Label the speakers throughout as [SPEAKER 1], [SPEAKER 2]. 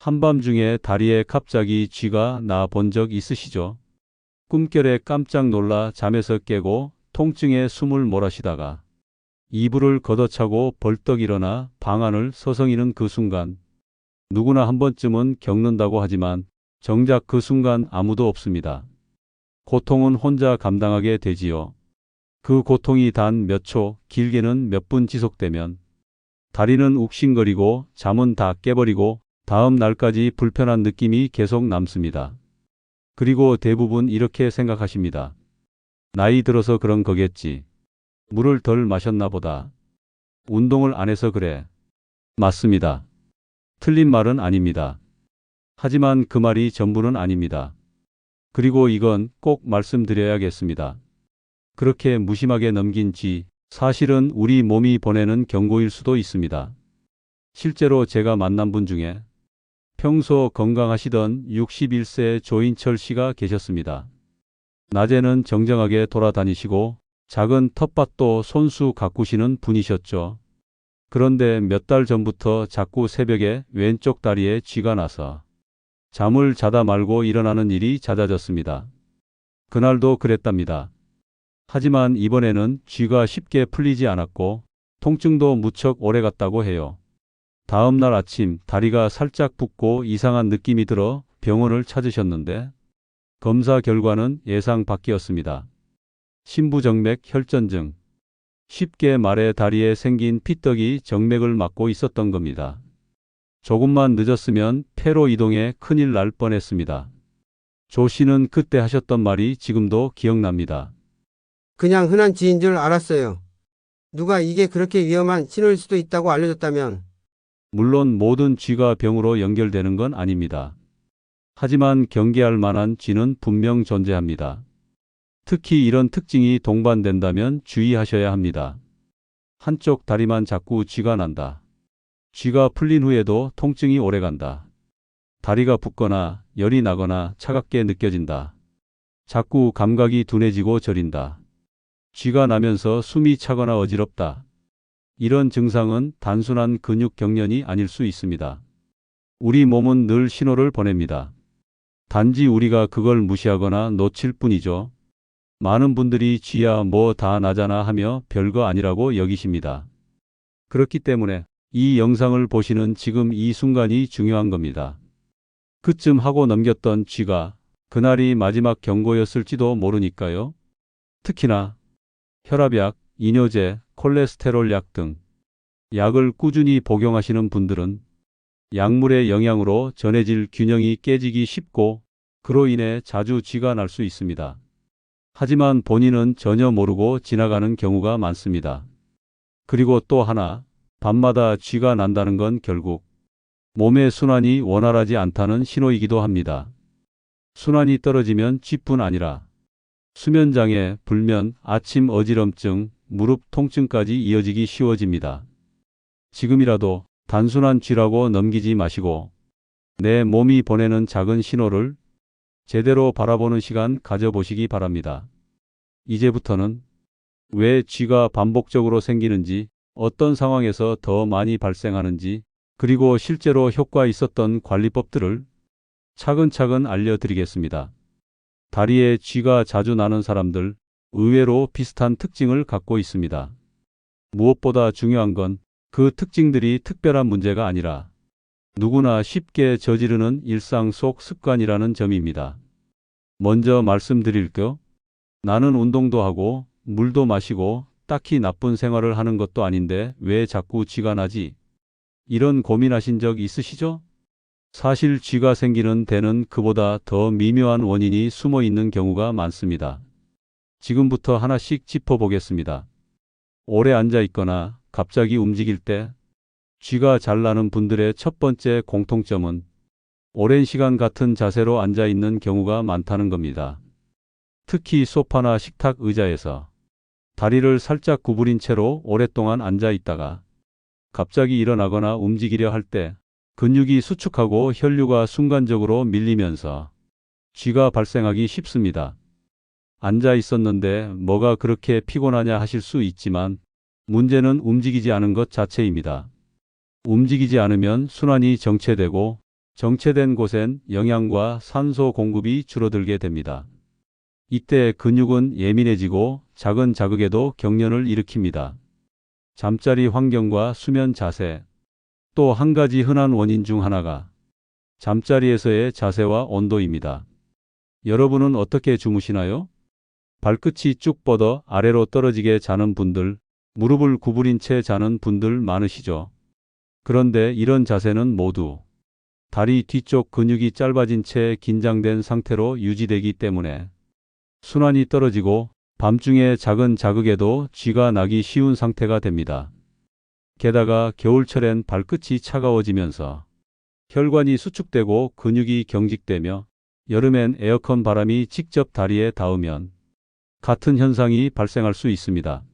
[SPEAKER 1] 한밤중에 다리에 갑자기 쥐가 나 본 적 있으시죠? 꿈결에 깜짝 놀라 잠에서 깨고 통증에 숨을 몰아쉬다가 이불을 걷어차고 벌떡 일어나 방 안을 서성이는 그 순간, 누구나 한 번쯤은 겪는다고 하지만 정작 그 순간 아무도 없습니다. 고통은 혼자 감당하게 되지요. 그 고통이 단 몇 초, 길게는 몇 분 지속되면 다리는 욱신거리고 잠은 다 깨버리고 다음 날까지 불편한 느낌이 계속 남습니다. 그리고 대부분 이렇게 생각하십니다. 나이 들어서 그런 거겠지. 물을 덜 마셨나 보다. 운동을 안 해서 그래. 맞습니다. 틀린 말은 아닙니다. 하지만 그 말이 전부는 아닙니다. 그리고 이건 꼭 말씀드려야겠습니다. 그렇게 무심하게 넘긴 쥐, 사실은 우리 몸이 보내는 경고일 수도 있습니다. 실제로 제가 만난 분 중에 평소 건강하시던 61세 조인철 씨가 계셨습니다. 낮에는 정정하게 돌아다니시고 작은 텃밭도 손수 가꾸시는 분이셨죠. 그런데 몇 달 전부터 자꾸 새벽에 왼쪽 다리에 쥐가 나서 잠을 자다 말고 일어나는 일이 잦아졌습니다. 그날도 그랬답니다. 하지만 이번에는 쥐가 쉽게 풀리지 않았고 통증도 무척 오래 갔다고 해요. 다음 날 아침 다리가 살짝 붓고 이상한 느낌이 들어 병원을 찾으셨는데 검사 결과는 예상 밖이었습니다. 심부정맥 혈전증. 쉽게 말해 다리에 생긴 피떡이 정맥을 막고 있었던 겁니다. 조금만 늦었으면 폐로 이동해 큰일 날 뻔했습니다. 조 씨는 그때 하셨던 말이 지금도 기억납니다.
[SPEAKER 2] 그냥 흔한 쥐인 줄 알았어요. 누가 이게 그렇게 위험한 신호일 수도 있다고 알려줬다면.
[SPEAKER 1] 물론 모든 쥐가 병으로 연결되는 건 아닙니다. 하지만 경계할 만한 쥐는 분명 존재합니다. 특히 이런 특징이 동반된다면 주의하셔야 합니다. 한쪽 다리만 자꾸 쥐가 난다. 쥐가 풀린 후에도 통증이 오래간다. 다리가 붓거나 열이 나거나 차갑게 느껴진다. 자꾸 감각이 둔해지고 저린다. 쥐가 나면서 숨이 차거나 어지럽다. 이런 증상은 단순한 근육 경련이 아닐 수 있습니다. 우리 몸은 늘 신호를 보냅니다. 단지 우리가 그걸 무시하거나 놓칠 뿐이죠. 많은 분들이 쥐야 뭐 다 나잖아 하며 별거 아니라고 여기십니다. 그렇기 때문에 이 영상을 보시는 지금 이 순간이 중요한 겁니다. 그쯤 하고 넘겼던 쥐가 그날이 마지막 경고였을지도 모르니까요. 특히나 혈압약, 이뇨제, 콜레스테롤 약 등 약을 꾸준히 복용하시는 분들은 약물의 영향으로 전해질 균형이 깨지기 쉽고 그로 인해 자주 쥐가 날 수 있습니다. 하지만 본인은 전혀 모르고 지나가는 경우가 많습니다. 그리고 또 하나, 밤마다 쥐가 난다는 건 결국 몸의 순환이 원활하지 않다는 신호이기도 합니다. 순환이 떨어지면 쥐뿐 아니라 수면장애, 불면, 아침 어지럼증, 무릎 통증까지 이어지기 쉬워집니다. 지금이라도 단순한 쥐라고 넘기지 마시고 내 몸이 보내는 작은 신호를 제대로 바라보는 시간 가져보시기 바랍니다. 이제부터는 왜 쥐가 반복적으로 생기는지, 어떤 상황에서 더 많이 발생하는지, 그리고 실제로 효과 있었던 관리법들을 차근차근 알려드리겠습니다. 다리에 쥐가 자주 나는 사람들, 의외로 비슷한 특징을 갖고 있습니다. 무엇보다 중요한 건 그 특징들이 특별한 문제가 아니라 누구나 쉽게 저지르는 일상 속 습관이라는 점입니다. 먼저 말씀드릴게요. 나는 운동도 하고 물도 마시고 딱히 나쁜 생활을 하는 것도 아닌데 왜 자꾸 쥐가 나지? 이런 고민하신 적 있으시죠? 사실 쥐가 생기는 데는 그보다 더 미묘한 원인이 숨어 있는 경우가 많습니다. 지금부터 하나씩 짚어보겠습니다. 오래 앉아 있거나 갑자기 움직일 때 쥐가 잘 나는 분들의 첫 번째 공통점은 오랜 시간 같은 자세로 앉아 있는 경우가 많다는 겁니다. 특히 소파나 식탁 의자에서 다리를 살짝 구부린 채로 오랫동안 앉아 있다가 갑자기 일어나거나 움직이려 할 때 근육이 수축하고 혈류가 순간적으로 밀리면서 쥐가 발생하기 쉽습니다. 앉아 있었는데 뭐가 그렇게 피곤하냐 하실 수 있지만 문제는 움직이지 않은 것 자체입니다. 움직이지 않으면 순환이 정체되고 정체된 곳엔 영양과 산소 공급이 줄어들게 됩니다. 이때 근육은 예민해지고 작은 자극에도 경련을 일으킵니다. 잠자리 환경과 수면 자세. 또 한 가지 흔한 원인 중 하나가 잠자리에서의 자세와 온도입니다. 여러분은 어떻게 주무시나요? 발끝이 쭉 뻗어 아래로 떨어지게 자는 분들, 무릎을 구부린 채 자는 분들 많으시죠? 그런데 이런 자세는 모두 다리 뒤쪽 근육이 짧아진 채 긴장된 상태로 유지되기 때문에 순환이 떨어지고 밤중에 작은 자극에도 쥐가 나기 쉬운 상태가 됩니다. 게다가 겨울철엔 발끝이 차가워지면서 혈관이 수축되고 근육이 경직되며 여름엔 에어컨 바람이 직접 다리에 닿으면 같은 현상이 발생할 수 있습니다.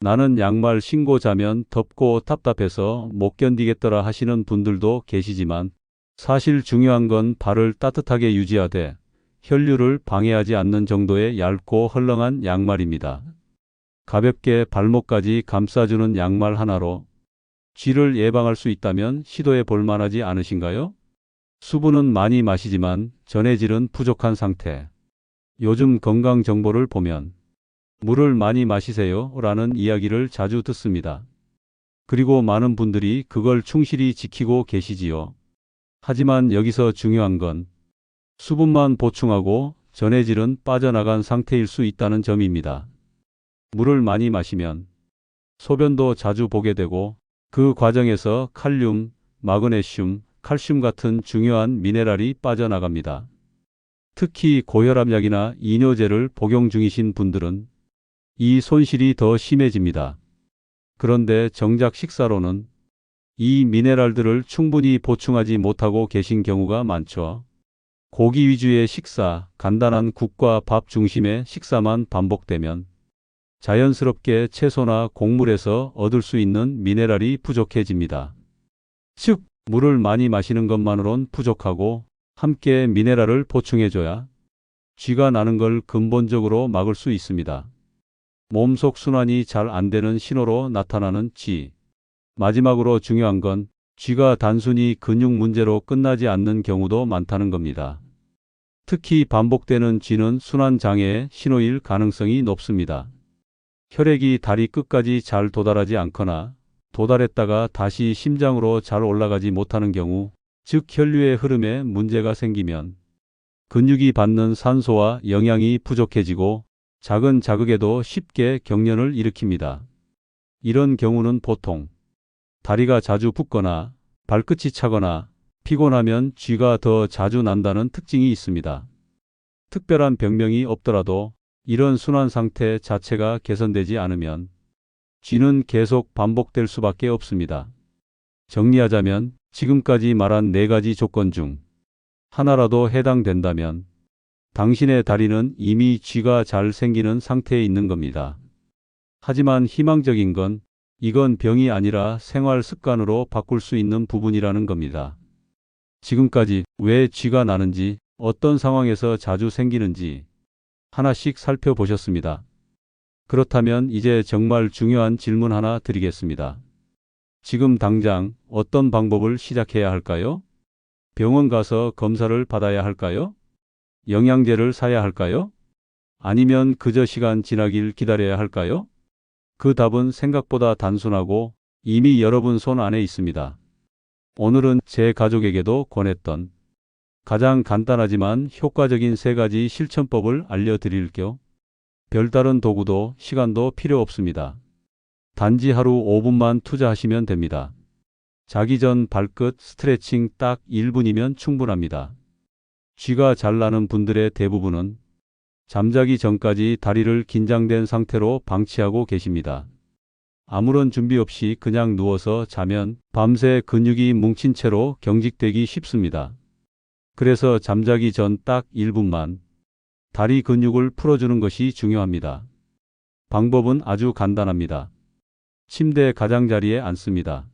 [SPEAKER 1] 나는 양말 신고 자면 덥고 답답해서 못 견디겠더라 하시는 분들도 계시지만 사실 중요한 건 발을 따뜻하게 유지하되 혈류를 방해하지 않는 정도의 얇고 헐렁한 양말입니다. 가볍게 발목까지 감싸주는 양말 하나로 쥐를 예방할 수 있다면 시도해 볼 만하지 않으신가요? 수분은 많이 마시지만 전해질은 부족한 상태. 요즘 건강 정보를 보면 물을 많이 마시세요 라는 이야기를 자주 듣습니다. 그리고 많은 분들이 그걸 충실히 지키고 계시지요. 하지만 여기서 중요한 건 수분만 보충하고 전해질은 빠져나간 상태일 수 있다는 점입니다. 물을 많이 마시면 소변도 자주 보게 되고 그 과정에서 칼륨, 마그네슘, 칼슘 같은 중요한 미네랄이 빠져나갑니다. 특히 고혈압약이나 이뇨제를 복용 중이신 분들은 이 손실이 더 심해집니다. 그런데 정작 식사로는 이 미네랄들을 충분히 보충하지 못하고 계신 경우가 많죠. 고기 위주의 식사, 간단한 국과 밥 중심의 식사만 반복되면 자연스럽게 채소나 곡물에서 얻을 수 있는 미네랄이 부족해집니다. 즉, 물을 많이 마시는 것만으론 부족하고 함께 미네랄을 보충해줘야 쥐가 나는 걸 근본적으로 막을 수 있습니다. 몸속 순환이 잘 안 되는 신호로 나타나는 쥐. 마지막으로 중요한 건 쥐가 단순히 근육 문제로 끝나지 않는 경우도 많다는 겁니다. 특히 반복되는 쥐는 순환 장애의 신호일 가능성이 높습니다. 혈액이 다리 끝까지 잘 도달하지 않거나 도달했다가 다시 심장으로 잘 올라가지 못하는 경우, 즉 혈류의 흐름에 문제가 생기면 근육이 받는 산소와 영양이 부족해지고 작은 자극에도 쉽게 경련을 일으킵니다. 이런 경우는 보통 다리가 자주 붓거나 발끝이 차거나 피곤하면 쥐가 더 자주 난다는 특징이 있습니다. 특별한 병명이 없더라도 이런 순환 상태 자체가 개선되지 않으면 쥐는 계속 반복될 수밖에 없습니다. 정리하자면 지금까지 말한 4가지 조건 중 하나라도 해당된다면 당신의 다리는 이미 쥐가 잘 생기는 상태에 있는 겁니다. 하지만 희망적인 건 이건 병이 아니라 생활 습관으로 바꿀 수 있는 부분이라는 겁니다. 지금까지 왜 쥐가 나는지, 어떤 상황에서 자주 생기는지 하나씩 살펴보셨습니다. 그렇다면 이제 정말 중요한 질문 하나 드리겠습니다. 지금 당장 어떤 방법을 시작해야 할까요? 병원 가서 검사를 받아야 할까요? 영양제를 사야 할까요? 아니면 그저 시간 지나길 기다려야 할까요? 그 답은 생각보다 단순하고 이미 여러분 손 안에 있습니다. 오늘은 제 가족에게도 권했던 가장 간단하지만 효과적인 3가지 실천법을 알려드릴게요. 별다른 도구도 시간도 필요 없습니다. 단지 하루 5분만 투자하시면 됩니다. 자기 전 발끝 스트레칭 딱 1분이면 충분합니다. 쥐가 잘 나는 분들의 대부분은 잠자기 전까지 다리를 긴장된 상태로 방치하고 계십니다. 아무런 준비 없이 그냥 누워서 자면 밤새 근육이 뭉친 채로 경직되기 쉽습니다. 그래서 잠자기 전 딱 1분만 다리 근육을 풀어주는 것이 중요합니다. 방법은 아주 간단합니다. 침대 가장자리에 앉습니다.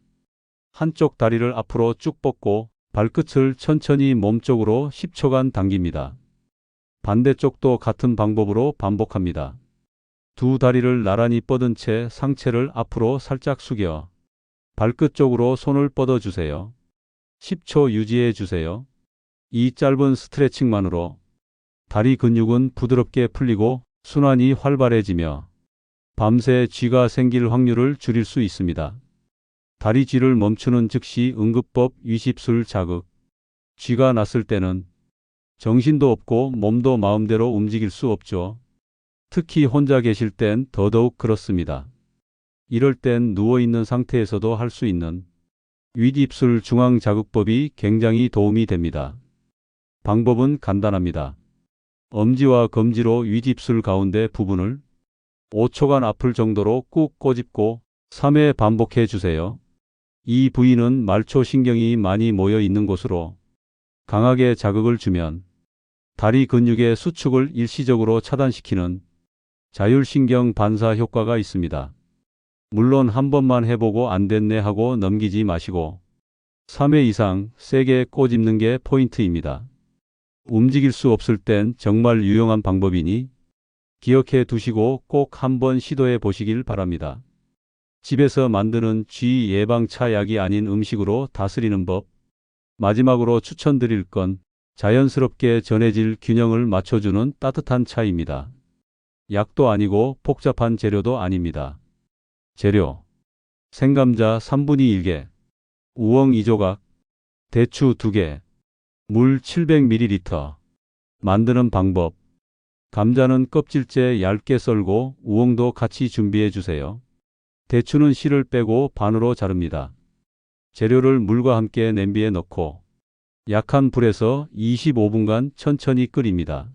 [SPEAKER 1] 한쪽 다리를 앞으로 쭉 뻗고 발끝을 천천히 몸쪽으로 10초간 당깁니다. 반대쪽도 같은 방법으로 반복합니다. 두 다리를 나란히 뻗은 채 상체를 앞으로 살짝 숙여 발끝 쪽으로 손을 뻗어주세요. 10초 유지해 주세요. 이 짧은 스트레칭만으로 다리 근육은 부드럽게 풀리고 순환이 활발해지며 밤새 쥐가 생길 확률을 줄일 수 있습니다. 다리 쥐를 멈추는 즉시 응급법 위십술 자극. 쥐가 났을 때는 정신도 없고 몸도 마음대로 움직일 수 없죠. 특히 혼자 계실 땐 더더욱 그렇습니다. 이럴 땐 누워있는 상태에서도 할 수 있는 윗입술 중앙자극법이 굉장히 도움이 됩니다. 방법은 간단합니다. 엄지와 검지로 윗입술 가운데 부분을 5초간 아플 정도로 꾹 꼬집고 3회 반복해 주세요. 이 부위는 말초신경이 많이 모여 있는 곳으로 강하게 자극을 주면 다리 근육의 수축을 일시적으로 차단시키는 자율신경 반사 효과가 있습니다. 물론 한 번만 해보고 안 됐네 하고 넘기지 마시고 3회 이상 세게 꼬집는 게 포인트입니다. 움직일 수 없을 땐 정말 유용한 방법이니 기억해 두시고 꼭 한번 시도해 보시길 바랍니다. 집에서 만드는 쥐 예방차 약이 아닌 음식으로 다스리는 법. 마지막으로 추천드릴 건 자연스럽게 전해질 균형을 맞춰주는 따뜻한 차입니다. 약도 아니고 복잡한 재료도 아닙니다. 재료: 생감자 3분의 1개, 우엉 2조각, 대추 2개, 물 700ml. 만드는 방법: 감자는 껍질째 얇게 썰고 우엉도 같이 준비해 주세요. 대추는 씨를 빼고 반으로 자릅니다. 재료를 물과 함께 냄비에 넣고 약한 불에서 25분간 천천히 끓입니다.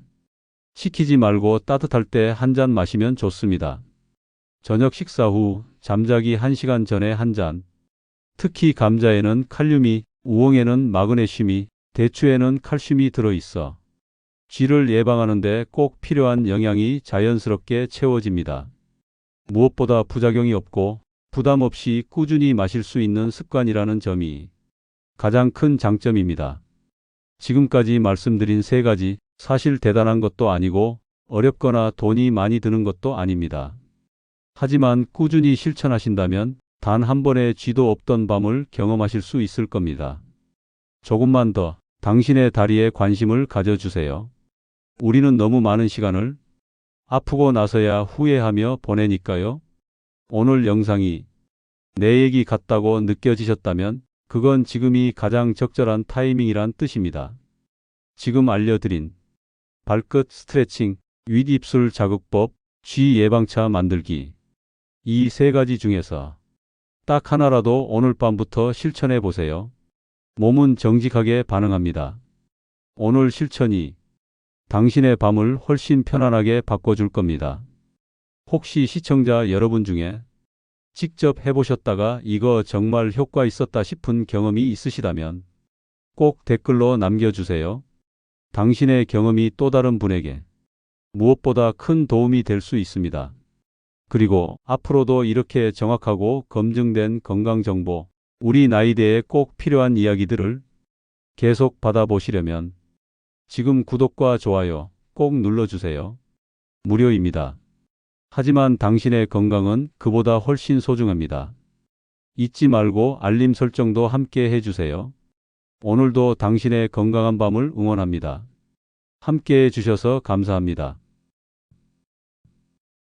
[SPEAKER 1] 식히지 말고 따뜻할 때 한 잔 마시면 좋습니다. 저녁 식사 후 잠자기 1시간 전에 한 잔. 특히 감자에는 칼륨이, 우엉에는 마그네슘이, 대추에는 칼슘이 들어있어 쥐를 예방하는 데 꼭 필요한 영양이 자연스럽게 채워집니다. 무엇보다 부작용이 없고 부담 없이 꾸준히 마실 수 있는 습관이라는 점이 가장 큰 장점입니다. 지금까지 말씀드린 3가지 사실 대단한 것도 아니고 어렵거나 돈이 많이 드는 것도 아닙니다. 하지만 꾸준히 실천하신다면 단 한 번의 쥐도 없던 밤을 경험하실 수 있을 겁니다. 조금만 더 당신의 다리에 관심을 가져주세요. 우리는 너무 많은 시간을 아프고 나서야 후회하며 보내니까요. 오늘 영상이 내 얘기 같다고 느껴지셨다면 그건 지금이 가장 적절한 타이밍이란 뜻입니다. 지금 알려드린 발끝 스트레칭, 윗입술 자극법, 쥐 예방차 만들기. 이 3가지 중에서 딱 하나라도 오늘 밤부터 실천해 보세요. 몸은 정직하게 반응합니다. 오늘 실천이 당신의 밤을 훨씬 편안하게 바꿔줄 겁니다. 혹시 시청자 여러분 중에 직접 해보셨다가 이거 정말 효과 있었다 싶은 경험이 있으시다면 꼭 댓글로 남겨주세요. 당신의 경험이 또 다른 분에게 무엇보다 큰 도움이 될 수 있습니다. 그리고 앞으로도 이렇게 정확하고 검증된 건강정보, 우리 나이대에 꼭 필요한 이야기들을 계속 받아보시려면 지금 구독과 좋아요 꼭 눌러주세요. 무료입니다. 하지만 당신의 건강은 그보다 훨씬 소중합니다. 잊지 말고 알림 설정도 함께 해주세요. 오늘도 당신의 건강한 밤을 응원합니다. 함께 해주셔서 감사합니다.